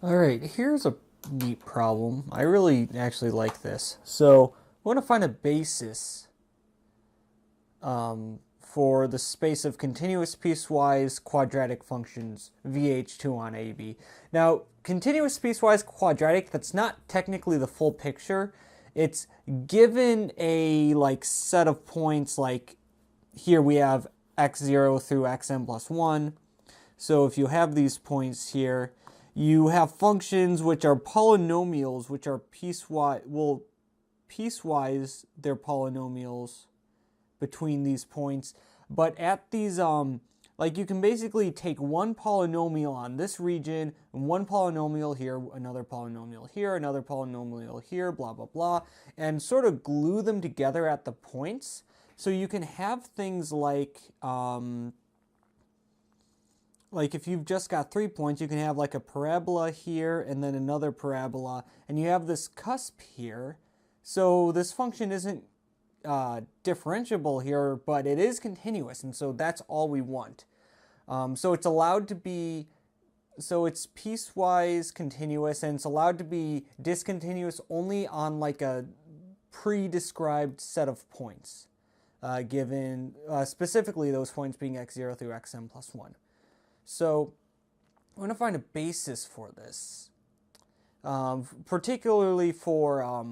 Alright, here's a neat problem. I really actually like this. So, we want to find a basis for the space of continuous piecewise quadratic functions VH2 on AB. Now, continuous piecewise quadratic, that's not technically the full picture. It's given a set of points, like here we have x0 through xn plus 1. So if you have these points here, you have functions which are polynomials, which are piecewise, they're polynomials between these points. But at these, you can basically take one polynomial on this region, and one polynomial here, another polynomial here, another polynomial here, blah, blah, blah, and sort of glue them together at the points. So you can have things like if you've just got 3 points, you can have like a parabola here and then another parabola, and you have this cusp here. So this function isn't differentiable here, but it is continuous, and so that's all we want. So it's allowed to be, so it's piecewise continuous, and it's allowed to be discontinuous only on like a pre-described set of points, given specifically those points being x0 through xn plus 1. So I'm going to find a basis for this, particularly for,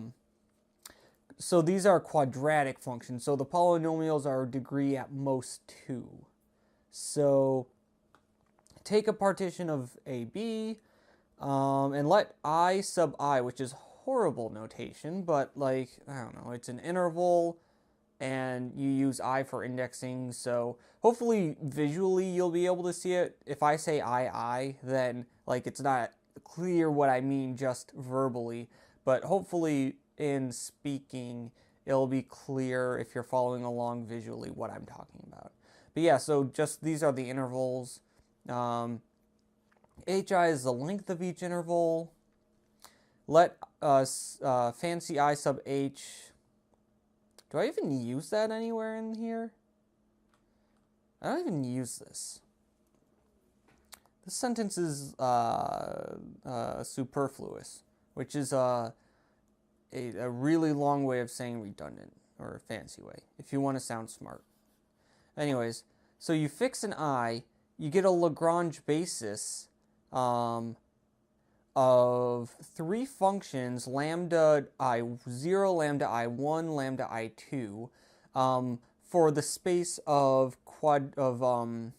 so these are quadratic functions, so the polynomials are degree at most 2. So take a partition of AB, and let I sub I, which is horrible notation, but I don't know, it's an interval, and you use I for indexing, so hopefully visually you'll be able to see it. If I say I, then it's not clear what I mean just verbally, but hopefully in speaking it'll be clear if you're following along visually what I'm talking about. But yeah, so just these are the intervals. Hi is the length of each interval. Let us fancy I sub h. Do I even use that anywhere in here? I don't even use this. This sentence is superfluous, which is a really long way of saying redundant, or a fancy way, if you want to sound smart. Anyways, so you fix an I, you get a Lagrange basis of 3 functions, lambda I0, lambda I1, lambda I2, for the space of quadratic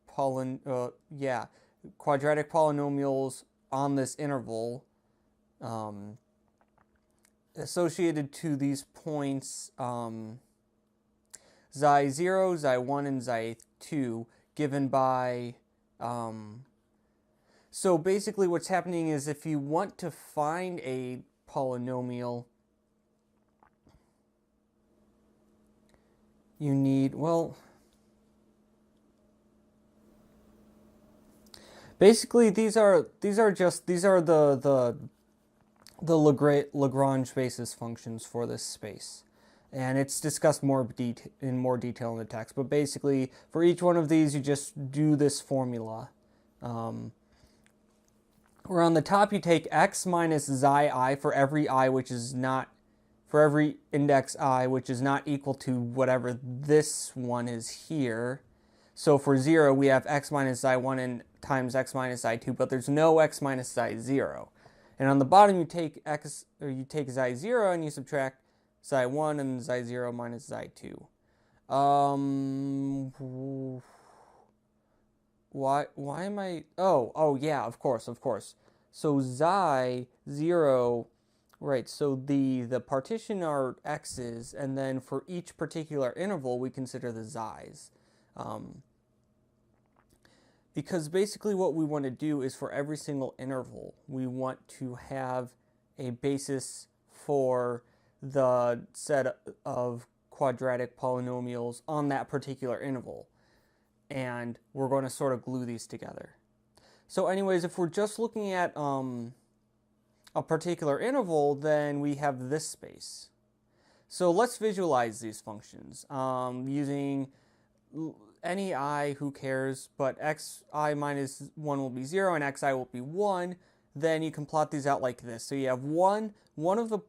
polynomials on this interval, associated to these points xi0, xi1, and xi2, given by so basically what's happening is, if you want to find a polynomial, you need, well, basically these are the Lagrange basis functions for this space, and it's discussed in more detail in the text. But basically, for each one of these, you just do this formula. Where on the top you take x minus xi I for every I which is not, for every index I which is not equal to whatever this one is here. So for 0, we have x minus xi1 and times x minus xi2, but there's no x minus xi0. And on the bottom you take xi0 and you subtract xi1 and xi0 minus xi2. Why am I, oh yeah, of course. So xi0, right, so the partition are x's, and then for each particular interval we consider the xi's. Because basically what we want to do is, for every single interval, we want to have a basis for the set of quadratic polynomials on that particular interval. And we're going to sort of glue these together. So anyways, if we're just looking at a particular interval, then we have this space. So let's visualize these functions using any I, who cares, but xi minus 1 will be 0 and xi will be 1, then you can plot these out like this. So you have one of the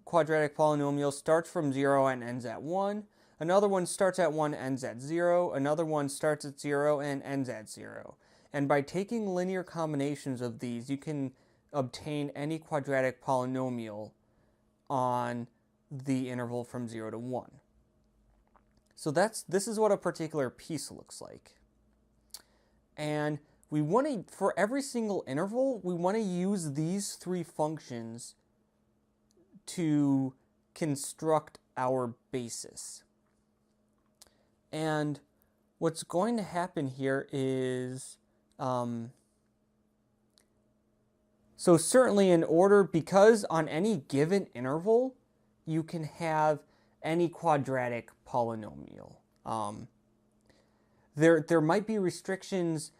quadratic polynomials starts from 0 and ends at 1. Another one starts at 1, ends at 0. Another one starts at 0 and ends at 0. And by taking linear combinations of these, you can obtain any quadratic polynomial on the interval from 0 to 1. So this is what a particular piece looks like. And we want to, for every single interval, we want to use these three functions to construct our basis. And what's going to happen here is, so certainly in order, because on any given interval, you can have any quadratic polynomial. There might be restrictions,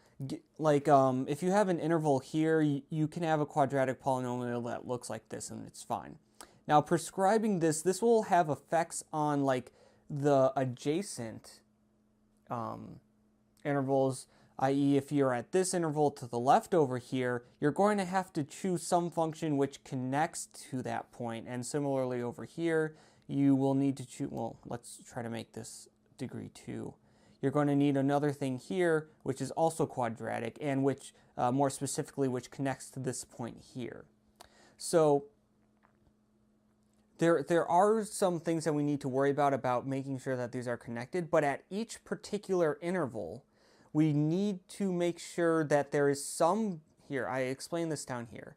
like if you have an interval here, you can have a quadratic polynomial that looks like this, and it's fine. Now, prescribing this will have effects on like the adjacent intervals, i.e. if you're at this interval to the left over here, you're going to have to choose some function which connects to that point. And similarly over here, you will need to choose, well, let's try to make this degree 2. You're going to need another thing here, which is also quadratic, and which, more specifically, which connects to this point here. So there are some things that we need to worry about making sure that these are connected, but at each particular interval, we need to make sure that there is some, here, I explained this down here.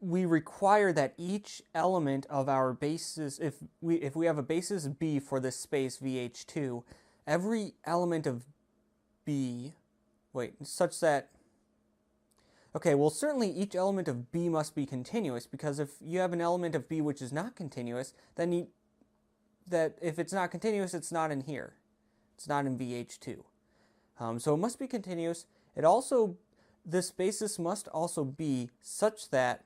We require that each element of our basis, if we have a basis B for this space VH2, every element of B, such that, okay, well certainly each element of B must be continuous, because if you have an element of B which is not continuous, then if it's not continuous, it's not in here. It's not in VH2. So it must be continuous. This basis must also be such that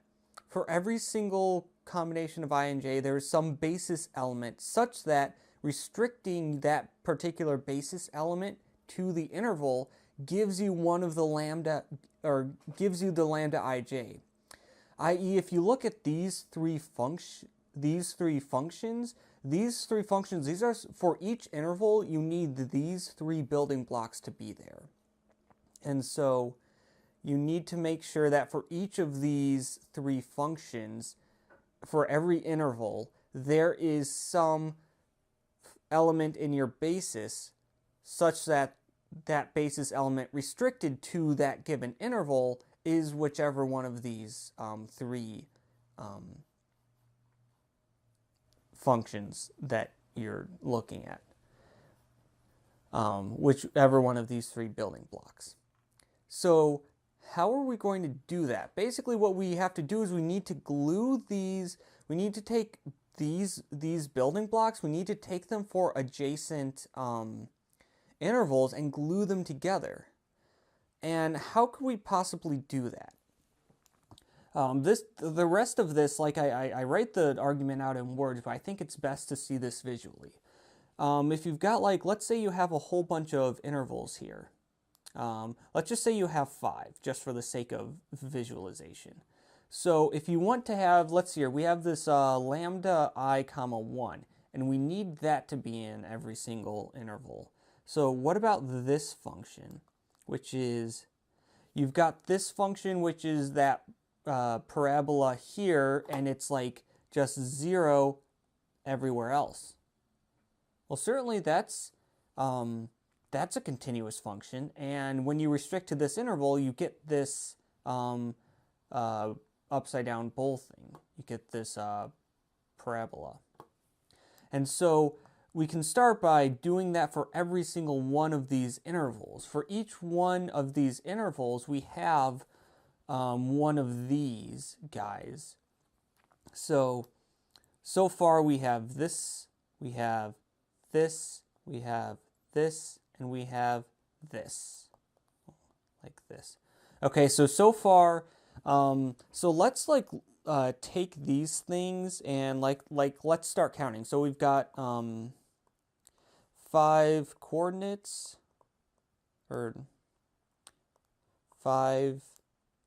for every single combination of I and j, there is some basis element such that restricting that particular basis element to the interval gives you one of the lambda, or gives you the lambda ij. I.e., if you look at these three functions, these are for each interval, you need these three building blocks to be there. And so you need to make sure that for each of these three functions, for every interval, there is some element in your basis such that that basis element restricted to that given interval is whichever one of these three functions that you're looking at. Whichever one of these three building blocks. So how are we going to do that? Basically what we have to do is we need to glue these, we need to take these building blocks, we need to take them for adjacent intervals and glue them together. And how could we possibly do that? The rest of this, like I write the argument out in words, but I think it's best to see this visually. If you've got, like, let's say you have a whole bunch of intervals here. Let's just say you have 5, just for the sake of visualization. So if you want to have, let's see here, we have this lambda I comma 1, and we need that to be in every single interval. So what about this function, which is, you've got this function, which is that parabola here, and it's like just 0 everywhere else. Well, certainly that's a continuous function, and when you restrict to this interval, you get this upside down bowl thing. You get this parabola. And so we can start by doing that for every single one of these intervals. For each one of these intervals, we have one of these guys. So far we have this, we have this, we have this, and we have this, like this. Okay, so far, so let's take these things and like let's start counting. So we've got 5 coordinates, or 5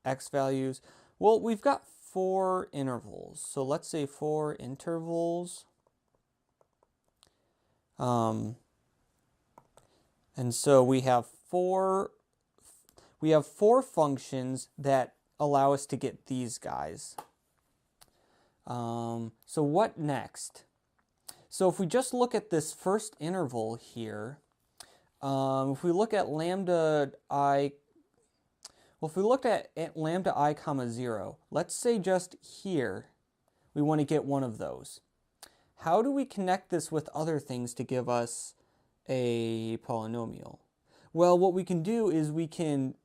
x values. Well, we've got 4 intervals. So let's say 4 intervals. And so we have 4 functions that allow us to get these guys. So what next? So if we just look at this first interval here, if we look at lambda I, well, if we looked at lambda I comma 0, let's say just here we want to get one of those. How do we connect this with other things to give us a polynomial? Well, what we can do is we can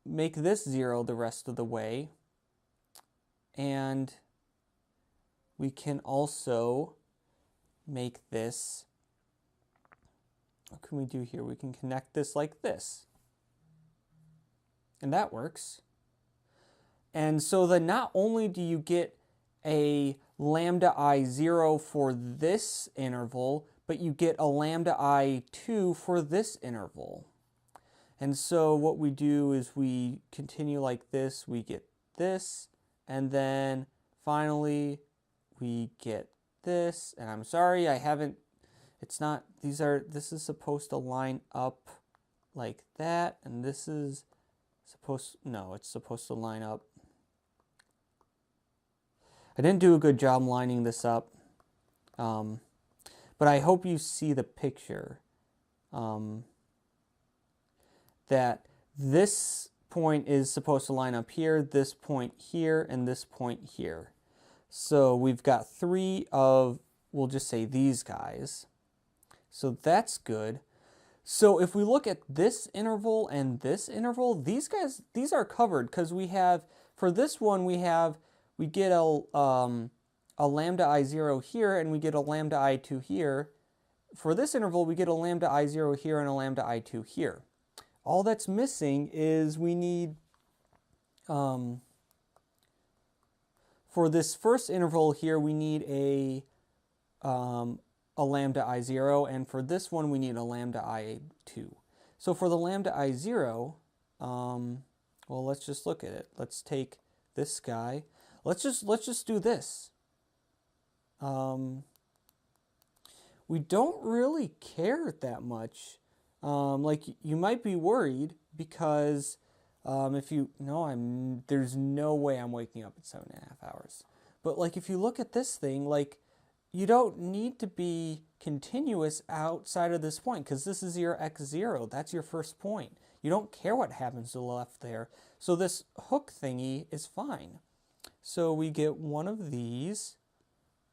make this 0 the rest of the way, and we can also make this, what can we do here? We can connect this like this. And that works. And so then not only do you get a lambda I0 for this interval, but you get a lambda I2 for this interval. And so what we do is we continue like this, we get this, and then finally we get this. And I'm sorry, I haven't, it's not, this is supposed to line up like that, and this is supposed, no, it's supposed to line up. I didn't do a good job lining this up, but I hope you see the picture. That this point is supposed to line up here, this point here, and this point here. So we've got 3 of, we'll just say these guys. So that's good. So if we look at this interval and this interval, these guys, these are covered because we have, for this one we get a lambda I0 here and we get a lambda I2 here. For this interval we get a lambda I0 here and a lambda I2 here. All that's missing is we need, for this first interval here, we need a lambda I0, and for this one we need a lambda I2. So for the lambda I0, well, let's just look at it. Let's take this guy. Let's just do this. We don't really care that much. Like you might be worried because if you, no, there's no way I'm waking up at 7.5 hours. But like if you look at this thing, like you don't need to be continuous outside of this point because this is your x0. That's your first point. You don't care what happens to the left there. So this hook thingy is fine. So we get one of these,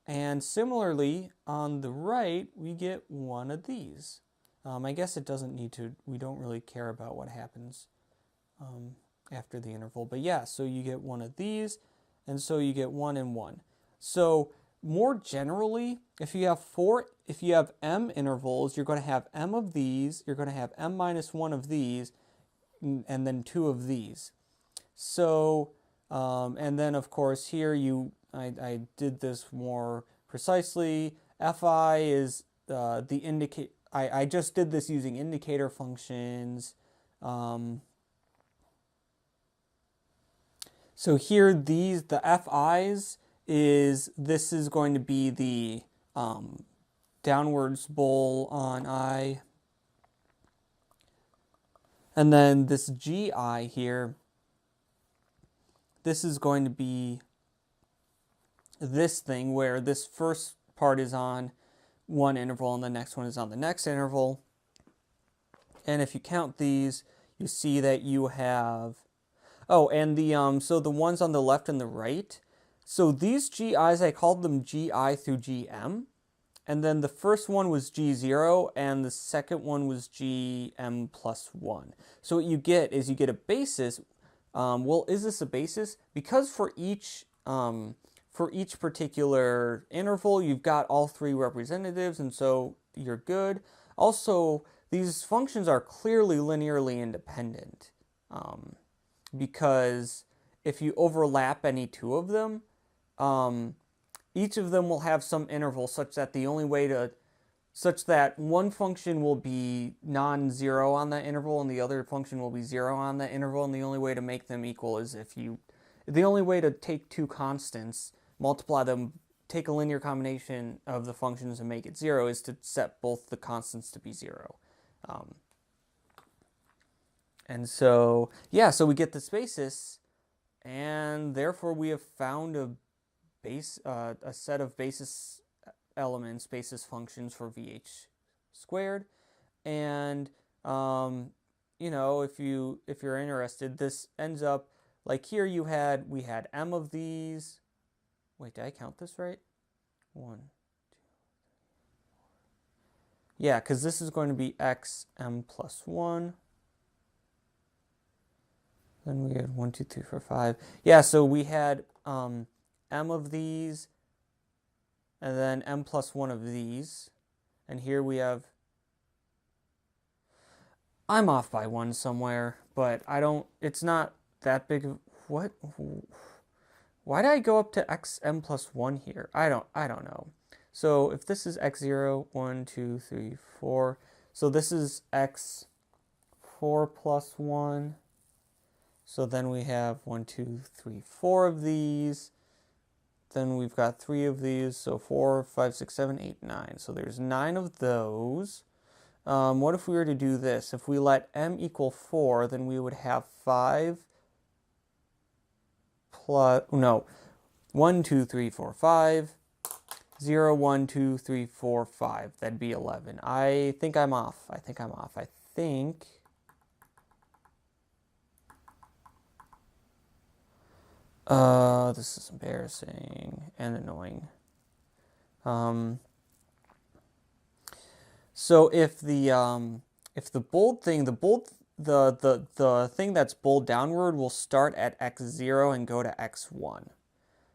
and similarly on the right we get one of these. I guess it doesn't need to, we don't really care about what happens after the interval. But yeah, so you get one of these, and so you get 1 and 1. So more generally, if you have m intervals, you're going to have m of these, you're going to have m minus 1 of these, and then 2 of these. So, and then of course here I did this more precisely. Fi is the indicate. I just did this using indicator functions. So here the Fi's this is going to be the downwards bowl on I. And then this GI here, this is going to be this thing where this first part is on one interval and the next one is on the next interval. And if you count these, you see that you have, oh, and the so the ones on the left and the right, so these GIs, I called them GI through GM, and then the first one was G0 and the second one was GM plus 1. So what you get is you get a basis. Well, is this a basis? Because for each particular interval, you've got all 3 representatives, and so you're good. Also, these functions are clearly linearly independent, because if you overlap any 2 of them, each of them will have some interval such that the only way to such that one function will be non-zero on that interval and the other function will be zero on that interval, and the only way to make them equal is the only way to take two constants, multiply them, take a linear combination of the functions and make it zero is to set both the constants to be zero. And so, yeah, so we get this basis, and therefore we have found a set of basis elements, basis functions for VH squared. And you know, if you're interested, this ends up like here we had m of these. Wait, did I count this right? 1, 2, 3, 4. Yeah, because this is going to be x m plus 1. Then we had 1, 2, 3, 4, 5. Yeah, so we had m of these, and then m plus 1 of these. And here we have, I'm off by 1 somewhere, but it's not that big of, what? Why did I go up to xm plus 1 here? I don't know. So if this is x0, 1, 2, 3, 4. So this is x4 plus 1. So then we have 1, 2, 3, 4 of these. Then we've got 3 of these. So 4, 5, 6, 7, 8, 9. So there's 9 of those. What if we were to do this? If we let m equal 4, then we would have 5 plus, no, 1, 2, 3, 4, 5. 0, 1, 2, 3, 4, 5. That'd be 11. I think I'm off. I think this is embarrassing and annoying. So if the bold thing, the thing that's bold downward will start at x0 and go to x1.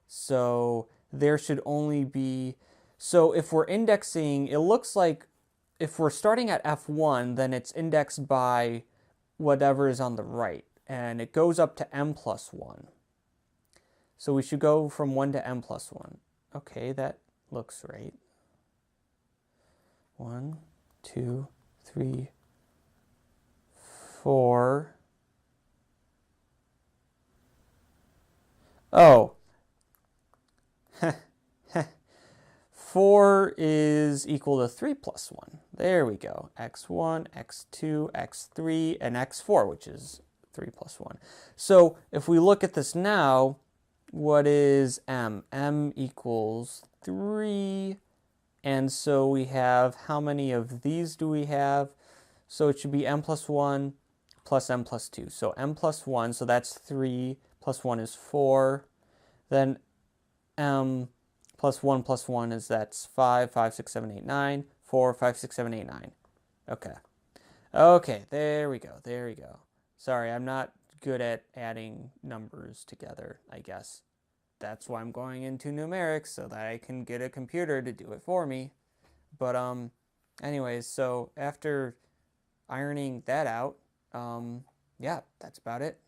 So there should only be, so if we're indexing, it looks like if we're starting at f1, then it's indexed by whatever is on the right, and it goes up to m plus 1. So we should go from 1 to m plus 1. Okay, that looks right. 1, 2, 3, 4. Oh. 4 is equal to 3 plus 1. There we go. x1, x2, x3, and x4, which is 3 plus 1. So if we look at this now, what is m? M equals 3. And so we have, how many of these do we have? So it should be m plus 1 plus m plus 2. So m plus 1, so that's 3, plus 1 is 4. Then m plus 1 is, that's 5, 5, 6, 7, 8, 9. 4, 5, 6, 7, 8, 9. Okay. Okay, there we go. Sorry, I'm not good at adding numbers together, I guess. That's why I'm going into numerics, so that I can get a computer to do it for me. But anyways, so after ironing that out, yeah, that's about it.